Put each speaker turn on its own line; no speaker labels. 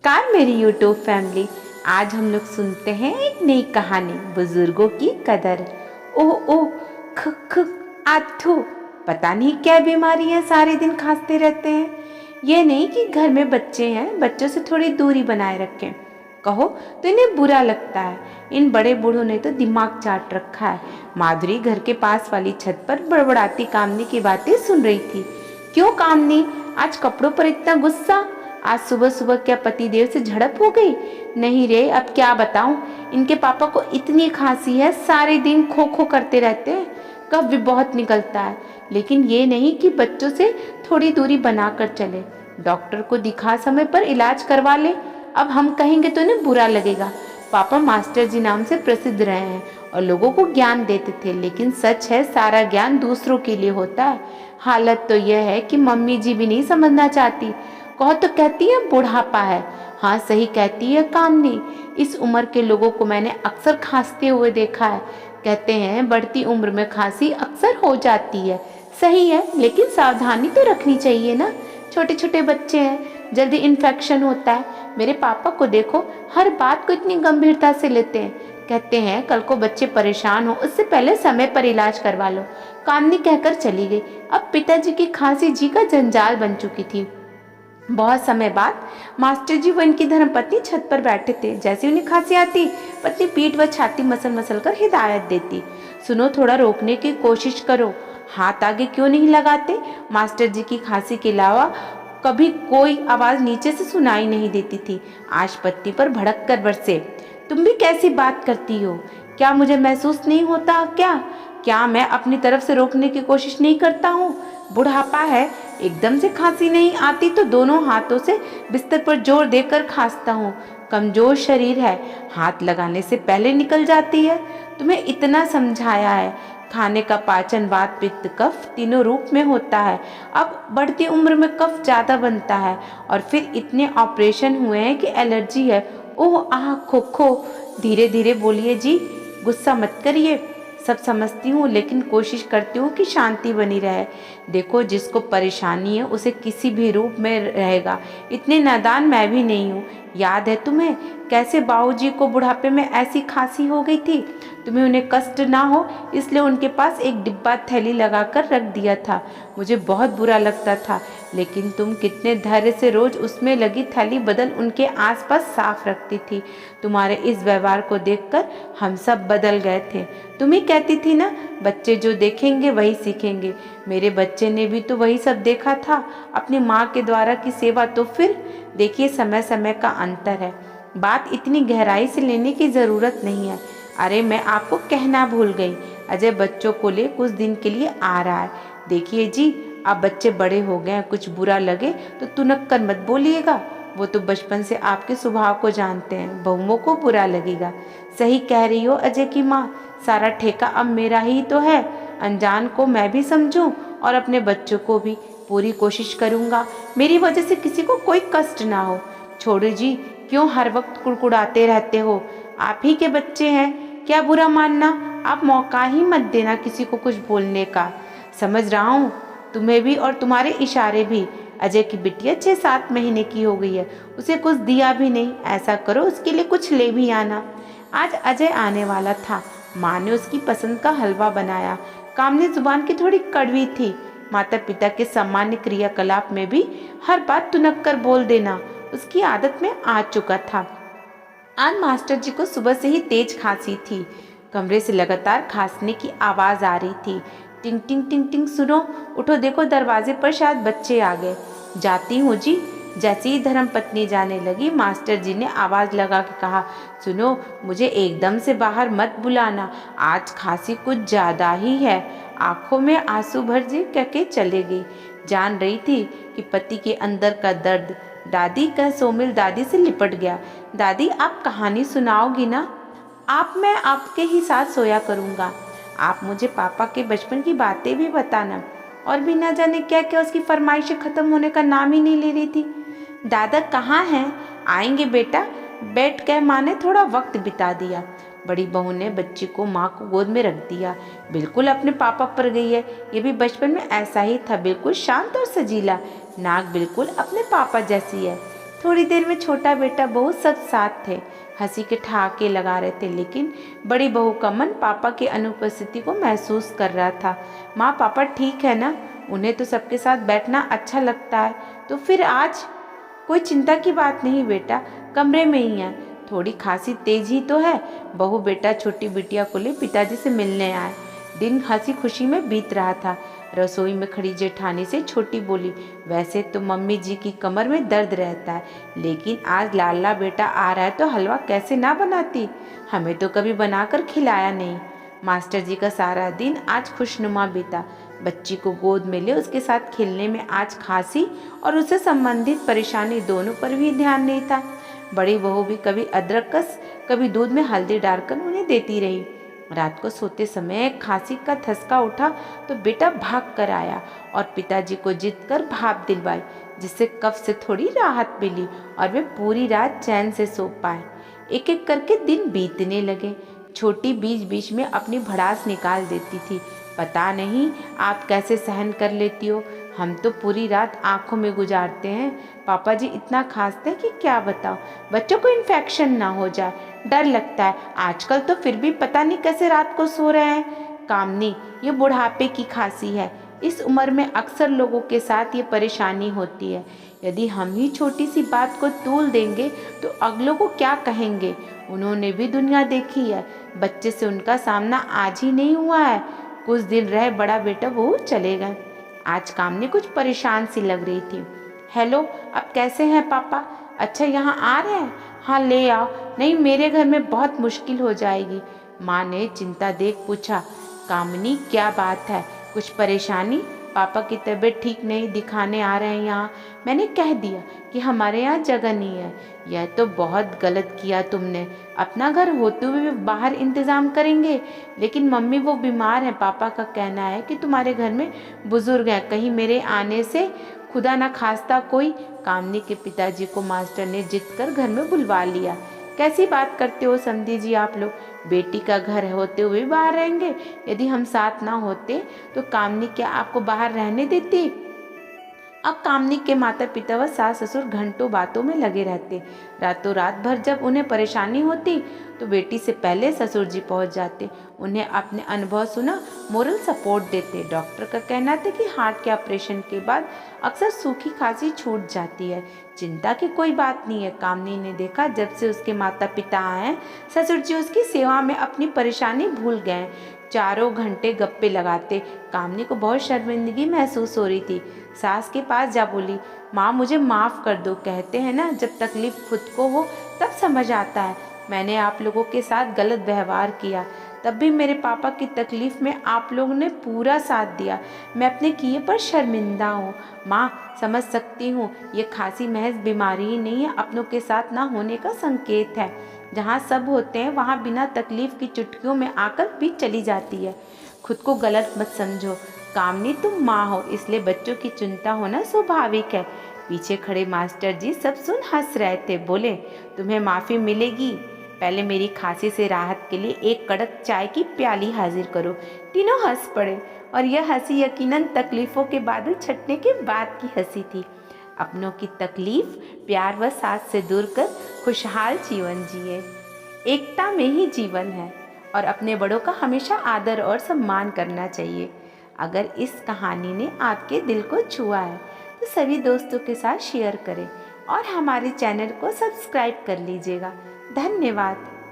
नमस्कार मेरी YouTube family. आज हम लोग सुनते हैं एक नई कहानी, बुजुर्गों की कदर। ओह ओह, ख ख आथू। पता नहीं क्या बीमारी है, सारे दिन खांसते रहते हैं। ये नहीं कि घर में बच्चे हैं, बच्चों से थोड़ी दूरी बनाए रखें। कहो तो इन्हें बुरा लगता है। इन बड़े बूढ़ों ने तो दिमाग चाट रखा है। माधुरी घर के पास वाली छत पर बड़बड़ाती कामनी की बातें सुन रही थी। क्यों कामनी, आज कपड़ों पर इतना गुस्सा? आज सुबह सुबह क्या पति देव से झड़प हो गई? नहीं रे, अब क्या बताऊं। इनके पापा को इतनी खांसी है, सारे दिन खो खो करते रहते हैं। कफ भी बहुत निकलता है, लेकिन ये नहीं कि बच्चों से थोड़ी दूरी बनाकर चले। डॉक्टर को दिखा समय पर इलाज करवा ले। अब हम कहेंगे तो इन्हें बुरा लगेगा। पापा मास्टर जी नाम से प्रसिद्ध रहे हैं और लोगों को ज्ञान देते थे, लेकिन सच है सारा ज्ञान दूसरों के लिए होता है। हालत तो यह है कि मम्मी जी भी नहीं समझना चाहती। कहो तो कहती है बुढ़ापा है। हाँ सही कहती है कामनी। इस उम्र के लोगों को मैंने अक्सर खांसते हुए देखा है। कहते हैं बढ़ती उम्र में खांसी अक्सर हो जाती है। सही है, लेकिन सावधानी तो रखनी चाहिए ना। छोटे छोटे बच्चे हैं, जल्दी इन्फेक्शन होता है। मेरे पापा को देखो, हर बात को इतनी गंभीरता से लेते हैं। कहते हैं कल को बच्चे परेशान हो, उससे पहले समय पर इलाज करवा लो। कामनी कहकर चली गई। अब पिताजी की खांसी जी का जंजाल बन चुकी थी। बहुत समय बाद मास्टर जी व इनकी धर्मपत्नी छत पर बैठे थे। जैसे उन्हें खांसी आती, पत्नी पीठ व छाती मसल मसल कर हिदायत देती। सुनो, थोड़ा रोकने की कोशिश करो। हाथ आगे क्यों नहीं लगाते? मास्टर जी की खांसी के अलावा कभी कोई आवाज नीचे से सुनाई नहीं देती थी। आज पत्नी पर भड़क कर बरसे। तुम भी कैसी बात करती हो? क्या मुझे महसूस नहीं होता? क्या मैं अपनी तरफ से रोकने की कोशिश नहीं करता हूँ? बुढ़ापा है, एकदम से खांसी नहीं आती तो दोनों हाथों से बिस्तर पर जोर देकर खांसता हूँ। कमजोर शरीर है, हाथ लगाने से पहले निकल जाती है। तुम्हें इतना समझाया है। खाने का पाचन, वात, पित्त, कफ तीनों रूप में होता है। अब बढ़ती उम्र में कफ ज्यादा बनता है और फिर इतने ऑपरेशन हुए हैं कि एलर्जी है। ओह आह, खो खो। धीरे धीरे बोलिए जी, गुस्सा मत करिए। सब समझती हूँ, लेकिन कोशिश करती हूँ कि शांति बनी रहे। देखो, जिसको परेशानी है उसे किसी भी रूप में रहेगा। इतने नादान मैं भी नहीं हूँ। याद है तुम्हें कैसे बाबूजी को बुढ़ापे में ऐसी खांसी हो गई थी? तुम्हें उन्हें कष्ट ना हो इसलिए उनके पास एक डिब्बा थैली लगाकर रख दिया था। मुझे बहुत बुरा लगता था, लेकिन तुम कितने धैर्य से रोज उसमें लगी थैली बदल उनके आसपास साफ रखती थी। तुम्हारे इस व्यवहार को देखकर हम सब बदल गए थे। तुम ही कहती थी ना, बच्चे जो देखेंगे वही सीखेंगे। मेरे बच्चे ने भी तो वही सब देखा था, अपनी माँ के द्वारा की सेवा। तो फिर देखिए, समय समय का अंतर है। बात इतनी गहराई से लेने की जरूरत नहीं है। अरे मैं आपको कहना भूल गई, अजय बच्चों को ले कुछ दिन के लिए आ रहा है। देखिए जी, अब बच्चे बड़े हो गए हैं, कुछ बुरा लगे तो तुनक कर मत बोलिएगा। वो तो बचपन से आपके स्वभाव को जानते हैं, बहुओं को बुरा लगेगा। सही कह रही हो अजय की माँ, सारा ठेका अब मेरा ही तो है। अनजान को मैं भी समझूं और अपने बच्चों को भी। पूरी कोशिश करूंगा मेरी वजह से किसी को कोई कष्ट ना हो। छोड़ो जी, क्यों हर वक्त कुड़कुड़ाते रहते हो? आप ही के बच्चे हैं, क्या बुरा मानना। आप मौका ही मत देना किसी को कुछ बोलने का। समझ रहा हूँ तुम्हें भी और तुम्हारे इशारे भी। अजय की बिटिया 6-7 महीने की हो गई है, उसे कुछ दिया भी नहीं। ऐसा करो, उसके लिए कुछ ले भी आना। आज अजय आने वाला था। माँ ने उसकी पसंद का हलवा बनाया। कामनी जुबान की थोड़ी कड़वी थी। माता पिता के सामान्य क्रियाकलाप में भी हर बात तुनक कर बोल देना उसकी आदत में आ चुका था। आज मास्टर जी को सुबह से ही तेज खांसी थी। कमरे से लगातार खांसने की आवाज आ रही थी। टिंग टिंग टिंग टिंग, सुनो, उठो, देखो दरवाजे पर शायद बच्चे आ गए। जाती हूँ जी। जैसे ही धर्मपत्नी जाने लगी, मास्टर जी ने आवाज लगा के कहा, सुनो, मुझे एकदम से बाहर मत बुलाना, आज खांसी कुछ ज्यादा ही है। आंखों में आंसू भर जी कह के चले गई। जान रही थी कि पति के अंदर का दर्द। दादी का सोमिल दादी से लिपट गया। दादी, आप कहानी सुनाओगी ना? मैं आपके ही साथ सोया करूँगा। आप मुझे पापा के बचपन की बातें भी बताना। और भी न जाने क्या क्या उसकी फरमाइशें खत्म होने का नाम ही नहीं ले रही थी। दादा कहाँ हैं? आएंगे बेटा, बैठ कर माँ ने थोड़ा वक्त बिता दिया। बड़ी बहू ने बच्ची को माँ को गोद में रख दिया। बिल्कुल अपने पापा पर गई है। ये भी बचपन में ऐसा ही था, बिल्कुल शांत और सजीला। नाक बिल्कुल अपने पापा जैसी है। थोड़ी देर में छोटा बेटा बहू सब साथ थे, हंसी के ठहाके लगा रहे थे, लेकिन बड़ी बहू का मन पापा की अनुपस्थिति को महसूस कर रहा था। माँ, पापा ठीक है ना? उन्हें तो सबके साथ बैठना अच्छा लगता है, तो फिर आज? कोई चिंता की बात नहीं बेटा, कमरे में ही है, थोड़ी खांसी तेज ही तो है। बहू बेटा छोटी बिटिया को ले पिताजी से मिलने आए। दिन हंसी खुशी में बीत रहा था। रसोई में खड़ी जेठानी से छोटी बोली, वैसे तो मम्मी जी की कमर में दर्द रहता है, लेकिन आज लाला बेटा आ रहा है तो हलवा कैसे ना बनाती, हमें तो कभी बनाकर खिलाया नहीं। मास्टर जी का सारा दिन आज खुशनुमा बीता। बच्ची को गोद में ले उसके साथ खेलने में आज खांसी और उससे संबंधित परेशानी दोनों पर भी ध्यान नहीं था। बड़ी बहू भी कभी अदरक कस, कभी दूध में हल्दी डालकर उन्हें देती रही। रात को सोते समय खांसी का ठसका उठा तो बेटा भाग कर आया और पिताजी को जिद कर भाप दिलवाई, जिससे कफ से थोड़ी राहत मिली और वे पूरी रात चैन से सो पाए। एक एक करके दिन बीतने लगे। छोटी बीच बीच में अपनी भड़ास निकाल देती थी। पता नहीं आप कैसे सहन कर लेती हो, हम तो पूरी रात आंखों में गुजारते हैं। पापा जी इतना खांसते हैं कि क्या बताओ, बच्चों को इन्फेक्शन ना हो जाए, डर लगता है। आजकल तो फिर भी पता नहीं कैसे रात को सो रहे हैं। कामनी, ये बुढ़ापे की खांसी है, इस उम्र में अक्सर लोगों के साथ ये परेशानी होती है। यदि हम ही छोटी सी बात को तूल देंगे तो अगलों को क्या कहेंगे? उन्होंने भी दुनिया देखी है, बच्चे से उनका सामना आज ही नहीं हुआ है। कुछ दिन रहे बड़ा बेटा वो चले गए। आज कामनी कुछ परेशान सी लग रही थी। हेलो, अब कैसे हैं पापा? अच्छा, यहाँ आ रहे हैं? हाँ ले आओ, नहीं मेरे घर में बहुत मुश्किल हो जाएगी। माँ ने चिंता देख पूछा। कामनी, क्या बात है, कुछ परेशानी? पापा की तबीयत ठीक नहीं, दिखाने आ रहे हैं यहाँ। मैंने कह दिया कि हमारे यहाँ जगह नहीं है। यह तो बहुत गलत किया तुमने, अपना घर होते हुए भी बाहर इंतज़ाम करेंगे। लेकिन मम्मी वो बीमार है, पापा का कहना है कि तुम्हारे घर में बुजुर्ग हैं, कहीं मेरे आने से खुदा ना खास्ता कोई। कामनी के पिताजी को मास्टर ने जिद कर घर में बुलवा लिया। कैसी बात करते हो समधी जी आप लोग, बेटी का घर होते हुए बाहर रहेंगे? यदि हम साथ ना होते तो कामनी क्या आपको बाहर रहने देती? अब कामनी के माता पिता व सास ससुर घंटों बातों में लगे रहते। रातों रात भर जब उन्हें परेशानी होती तो बेटी से पहले ससुर जी पहुंच जाते, उन्हें अपने अनुभव सुना मोरल सपोर्ट देते। डॉक्टर का कहना था कि हार्ट के ऑपरेशन के बाद अक्सर सूखी खांसी छूट जाती है, चिंता की कोई बात नहीं है। कामनी ने देखा जब से उसके माता पिता आए ससुर जी उसकी सेवा में अपनी परेशानी भूल गए, चारों घंटे गप्पे लगाते। कामनी को बहुत शर्मिंदगी महसूस हो रही थी। सास के पास जा बोली, माँ मुझे माफ़ कर दो, कहते हैं ना जब तकलीफ़ खुद को हो तब समझ आता है। मैंने आप लोगों के साथ गलत व्यवहार किया, तब भी मेरे पापा की तकलीफ़ में आप लोगों ने पूरा साथ दिया। मैं अपने किए पर शर्मिंदा हूँ। माँ, समझ सकती हूँ ये खांसी महज बीमारी ही नहीं है, अपनों के साथ ना होने का संकेत है। जहाँ सब होते हैं वहाँ बिना तकलीफ़ की चुटकियों में आकर भी चली जाती है। खुद को गलत मत समझो। कामनी, तुम माँ हो इसलिए बच्चों की चिंता होना स्वाभाविक है। पीछे खड़े मास्टर जी सब सुन हंस रहे थे। बोले, तुम्हें माफ़ी मिलेगी, पहले मेरी खांसी से राहत के लिए एक कड़क चाय की प्याली हाजिर करो। तीनों हंस पड़े और यह हंसी यकीनन तकलीफ़ों के बादल छटने के बाद की हंसी थी। अपनों की तकलीफ़ प्यार व साथ से दूर कर खुशहाल जीवन जिए। एकता में ही जीवन है और अपने बड़ों का हमेशा आदर और सम्मान करना चाहिए। अगर इस कहानी ने आपके दिल को छुआ है तो सभी दोस्तों के साथ शेयर करें और हमारे चैनल को सब्सक्राइब कर लीजिएगा। धन्यवाद।